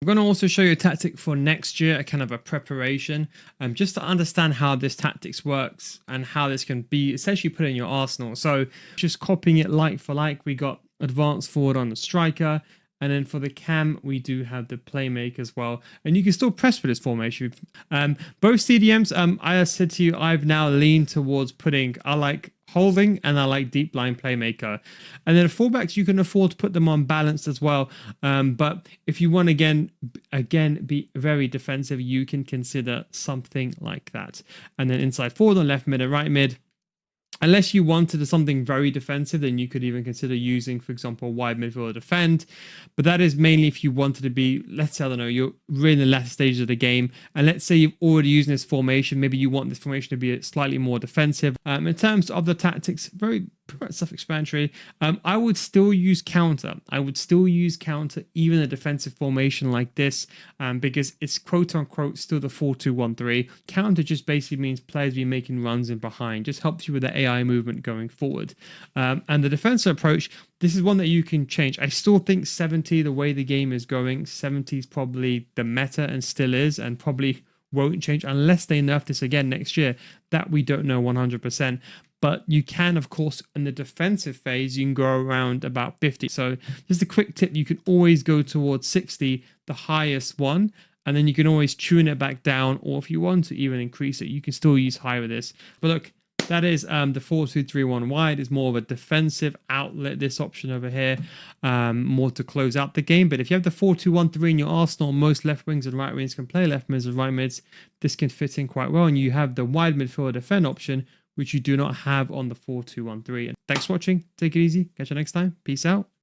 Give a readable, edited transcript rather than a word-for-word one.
I'm going to also show you a tactic for next year, a kind of a preparation, just to understand how this tactics works and how this can be essentially put in your arsenal. So just copying it like for like, we got advanced forward on the striker. And then for the cam, we do have the playmaker as well. And you can still press for this formation. Both CDMs, I said to you, I've now leaned towards putting, I like holding and I like deep line playmaker. And then fullbacks, you can afford to put them on balanced as well. But if you want, again, be very defensive, you can consider something like that. And then inside forward on left mid and right mid. Unless you wanted something very defensive, then you could even consider using, for example, wide midfielder defend. But that is mainly if you wanted to be, let's say, I don't know, you're really in the latter stages of the game. And let's say you've already used this formation. Maybe you want this formation to be slightly more defensive. In terms of the tactics, very self-explanatory. I would still use counter. Even a defensive formation like this, because it's quote unquote still the 4-2-1-3. Counter just basically means players be making runs in behind, just helps you with the AI movement going forward. And the defensive approach, this is one that you can change. I still think 70, the way the game is going, 70 is probably the meta and still is, and probably won't change unless they nerf this again next year. That we don't know 100%. But you can, of course, in the defensive phase, you can go around about 50. So just a quick tip, you can always go towards 60, the highest one, and then you can always tune it back down, or if you want to even increase it, you can still use higher with this. But look, that is the 4-2-3-1 wide is more of a defensive outlet, this option over here, more to close out the game. But if you have the 4-2-1-3 in your arsenal, most left wings and right wings can play left mids and right mids. This can fit in quite well. And you have the wide midfielder defend option, which you do not have on the 4-2-1-3. And thanks for watching. Take it easy. Catch you next time. Peace out.